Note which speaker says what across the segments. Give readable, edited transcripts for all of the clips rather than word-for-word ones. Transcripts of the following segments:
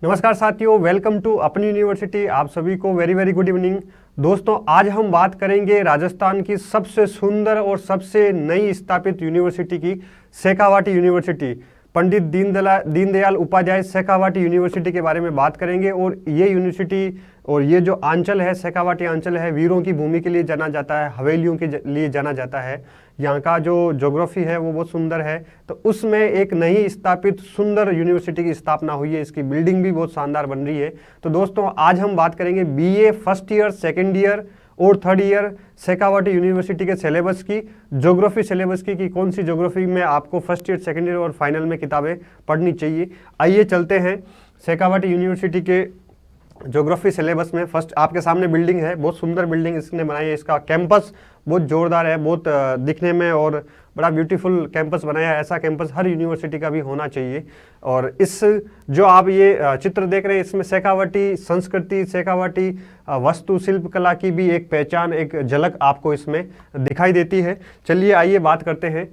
Speaker 1: नमस्कार साथियों, welcome to अपनी यूनिवर्सिटी। आप सभी को वेरी वेरी गुड इवनिंग। दोस्तों, आज हम बात करेंगे राजस्थान की सबसे सुंदर और सबसे नई स्थापित यूनिवर्सिटी की, शेखावाटी यूनिवर्सिटी। पंडित दीनदयाल उपाध्याय शेखावाटी यूनिवर्सिटी के बारे में बात करेंगे। और ये यूनिवर्सिटी और ये जो अंचल है, शेखावाटी अंचल है, वीरों की भूमि के लिए जाना जाता है, हवेलियों के लिए जाना जाता है। यहाँ का जो ज्योग्राफी है वो बहुत सुंदर है। तो उसमें एक नई स्थापित सुंदर यूनिवर्सिटी की स्थापना हुई है। इसकी बिल्डिंग भी बहुत शानदार बन रही है। तो दोस्तों, आज हम बात करेंगे BA first year, second year और थर्ड ईयर शेखावाटी यूनिवर्सिटी के सिलेबस की, ज्योग्राफी सिलेबस की, कि कौन सी ज्योग्राफी में आपको फर्स्ट ईयर, सेकेंड ईयर और फाइनल में किताबें पढ़नी चाहिए। आइए चलते हैं शेखावाटी यूनिवर्सिटी के ज्योग्राफी सिलेबस में। फर्स्ट आपके सामने बिल्डिंग है, बहुत सुंदर बिल्डिंग इसने बनाई है। इसका कैंपस बहुत जोरदार है, बहुत दिखने में और बड़ा ब्यूटीफुल कैंपस बनाया है। ऐसा कैंपस हर यूनिवर्सिटी का भी होना चाहिए। और इस जो आप ये चित्र देख रहे हैं, इसमें शेखावाटी संस्कृति, शेखावाटी वास्तु शिल्प कला की भी एक पहचान, एक झलक आपको इसमें दिखाई देती है। चलिए आइए बात करते हैं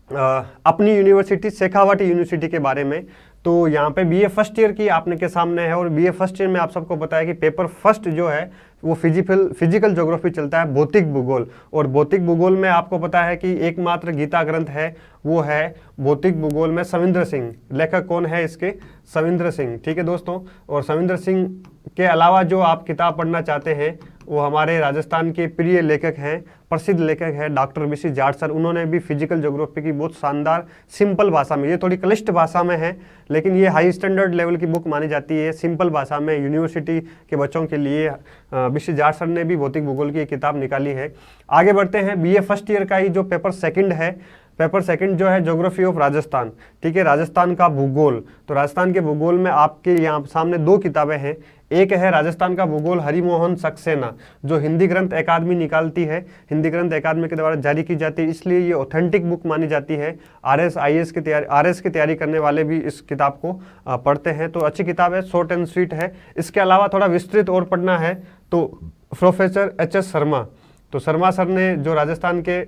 Speaker 1: अपनी यूनिवर्सिटी शेखावाटी यूनिवर्सिटी के बारे में। तो यहाँ पे बीए फर्स्ट ईयर की आपने के सामने है। और बीए फर्स्ट ईयर में आप सबको पता है कि पेपर फर्स्ट जो है वो फिजिकल ज्योग्राफी चलता है, भौतिक भूगोल। और भौतिक भूगोल में आपको पता है कि एकमात्र गीता ग्रंथ है, वो है भौतिक भूगोल में सविंद्र सिंह। लेखक कौन है इसके? सविंद्र सिंह। ठीक है दोस्तों। और सविंद्र सिंह के अलावा जो आप किताब पढ़ना चाहते हैं, वो हमारे राजस्थान के प्रिय लेखक हैं, प्रसिद्ध लेखक हैं डॉक्टर वीसी जाट सर। उन्होंने भी फिजिकल ज्योग्राफी की बहुत शानदार सिंपल भाषा में, ये थोड़ी क्लिष्ट भाषा में है लेकिन ये हाई स्टैंडर्ड लेवल की बुक मानी जाती है, सिंपल भाषा में यूनिवर्सिटी के बच्चों के लिए। वीसी जाट सर ने भी भौतिक भूगोल की एक किताब निकाली है। आगे बढ़ते हैं। बीए फर्स्ट ईयर का ही जो पेपर सेकंड है, पेपर सेकंड जो है ज्योग्राफी ऑफ राजस्थान। ठीक है, राजस्थान का भूगोल। तो राजस्थान के भूगोल में आपके यहाँ सामने दो किताबें हैं। एक है राजस्थान का भूगोल हरिमोहन सक्सेना, जो हिंदी ग्रंथ अकादमी निकालती है, हिंदी ग्रंथ अकादमी के द्वारा जारी की जाती है, इसलिए ये ऑथेंटिक बुक मानी जाती है। आरएस की तैयारी करने वाले भी इस किताब को पढ़ते हैं। तो अच्छी किताब है, शॉर्ट एंड स्वीट है। इसके अलावा थोड़ा विस्तृत और पढ़ना है तो प्रोफेसर एच.एस. शर्मा, तो शर्मा सर ने जो राजस्थान के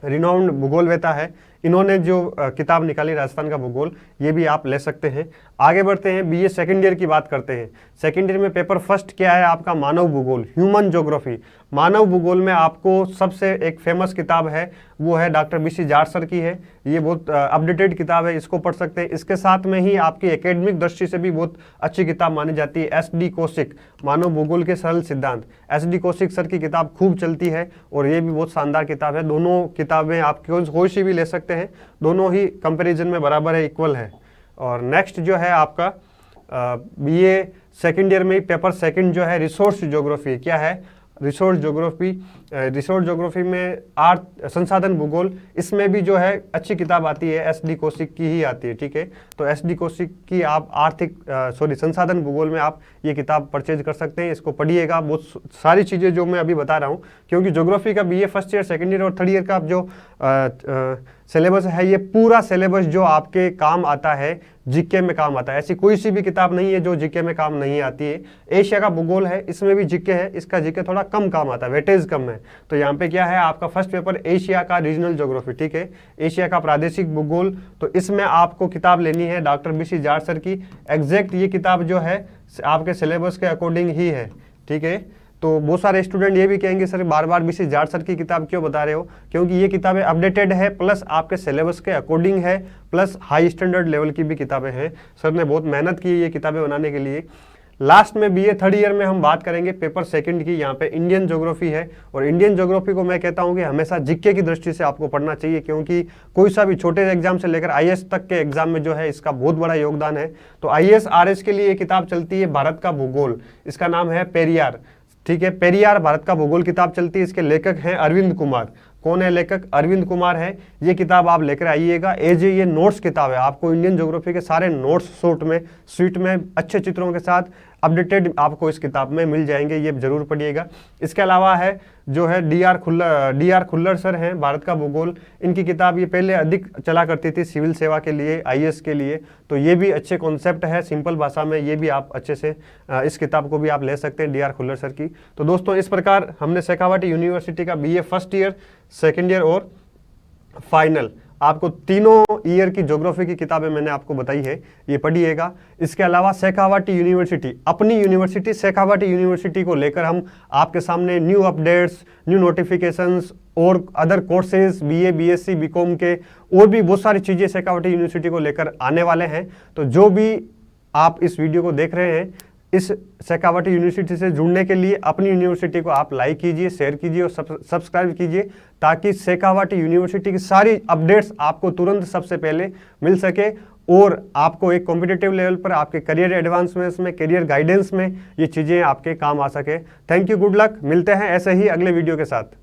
Speaker 1: रिनाउंड भूगोलवेता है, इन्होंने जो किताब निकाली राजस्थान का भूगोल, ये भी आप ले सकते हैं। आगे बढ़ते हैं, बीए सेकंड ईयर की बात करते हैं। सेकंड ईयर में पेपर फर्स्ट क्या है आपका? मानव भूगोल, ह्यूमन ज्योग्राफी। मानव भूगोल में आपको सबसे एक फेमस किताब है, वो है डॉक्टर वीसी जाट सर की है। ये बहुत अपडेटेड किताब है, इसको पढ़ सकते हैं। इसके साथ में ही आपकी एकेडमिक दृष्टि से भी बहुत अच्छी किताब मानी जाती है, एस.डी. कौशिक, मानव भूगोल के सरल सिद्धांत। एस.डी. कौशिक सर की किताब खूब चलती है और ये भी बहुत शानदार किताब है। दोनों किताबें आप कोई सी भी ले सकते हैं, दोनों ही कंपैरिजन में बराबर है, इक्वल है। और नेक्स्ट जो है आपका बीए सेकंड ईयर में पेपर सेकंड जो है रिसोर्स ज्योग्राफी। क्या है? Resource geography. रिसोर्स ज्योग्राफी में संसाधन भूगोल, इसमें भी जो है अच्छी किताब आती है, एस.डी. कौशिक की ही आती है। ठीक है, तो एस.डी. कौशिक की आप संसाधन भूगोल में आप ये किताब परचेज कर सकते हैं। इसको पढ़िएगा, बहुत सारी चीज़ें जो मैं अभी बता रहा हूँ, क्योंकि ज्योग्राफी का BA first year, second year और थर्ड ईयर का जो सिलेबस है, ये पूरा सिलेबस जो आपके काम आता है, जीके में काम आता है। ऐसी कोई सी भी किताब नहीं है जो जीके में काम नहीं आती है। एशिया का भूगोल है, इसमें भी जीके है, इसका जीके थोड़ा कम काम आता है, वेटेज कम है। तो यहाँ पे क्या है आपका फर्स्ट पेपर एशिया का रीजनल ज्योग्राफी। ठीक है, एशिया का प्रादेशिक भूगोल। तो इसमें आपको किताब लेनी है डॉक्टर वीसी जाट सर की। एग्जैक्ट ये किताब जो है आपके सिलेबस के अकॉर्डिंग ही है। ठीक है, तो बहुत सारे स्टूडेंट ये भी कहेंगे सर बार बार वीसी जाट सर की किताब क्यों बता रहे हो? क्योंकि ये किताबें अपडेटेड है, प्लस आपके सिलेबस के अकॉर्डिंग है, प्लस हाई स्टैंडर्ड लेवल की भी किताबें हैं। सर ने बहुत मेहनत की है ये किताबें बनाने के लिए। लास्ट में बीए थर्ड ईयर में हम बात करेंगे पेपर सेकंड की। यहाँ पे इंडियन ज्योग्राफी है, और इंडियन ज्योग्राफी को मैं कहता हूँ कि हमेशा जीके की दृष्टि से आपको पढ़ना चाहिए, क्योंकि कोई सा भी छोटे एग्जाम से लेकर आईएएस तक के एग्जाम में जो है इसका बहुत बड़ा योगदान है। तो आईएएस आरएस के लिए ये किताब चलती है भारत का भूगोल, इसका नाम है पेरियार। ठीक है, पेरियार भारत का भूगोल किताब चलती है। इसके लेखक हैं अरविंद कुमार। कौन है लेखक? अरविंद कुमार है। ये किताब आप लेकर आइएगा। ये नोट्स किताब है, आपको इंडियन ज्योग्राफी के सारे नोट्स शॉर्ट में, स्वीट में, अच्छे चित्रों के साथ अपडेटेड आपको इस किताब में मिल जाएंगे, ये जरूर पढ़िएगा। इसके अलावा है जो है डी.आर. खुल्लर सर हैं, भारत का भूगोल। इनकी किताब ये पहले अधिक चला करती थी सिविल सेवा के लिए, आईएएस के लिए। तो ये भी अच्छे कॉन्सेप्ट है, सिंपल भाषा में, ये भी आप अच्छे से इस किताब को भी आप ले सकते हैं डी.आर. खुल्लर सर की। तो दोस्तों, इस प्रकार हमने शेखावाटी यूनिवर्सिटी का BA first year, second year और फाइनल आपको तीनों ईयर की ज्योग्राफी की किताबें मैंने आपको बताई है, ये पढ़िएगा। इसके अलावा शेखावाटी यूनिवर्सिटी, अपनी यूनिवर्सिटी शेखावाटी यूनिवर्सिटी को लेकर हम आपके सामने न्यू अपडेट्स, न्यू नोटिफिकेशंस और other courses BA, BSc, BCom के और भी बहुत सारी चीज़ें शेखावाटी यूनिवर्सिटी को लेकर आने वाले हैं। तो जो भी आप इस वीडियो को देख रहे हैं, इस शेखावाटी यूनिवर्सिटी से जुड़ने के लिए अपनी यूनिवर्सिटी को आप लाइक कीजिए, शेयर कीजिए और सब्सक्राइब कीजिए, ताकि शेखावाटी यूनिवर्सिटी की सारी अपडेट्स आपको तुरंत सबसे पहले मिल सके और आपको एक कॉम्पिटिटिव लेवल पर आपके करियर एडवांसमेंट्स में, करियर गाइडेंस में ये चीज़ें आपके काम आ सके। Thank you, good luck. मिलते हैं ऐसे ही अगले वीडियो के साथ।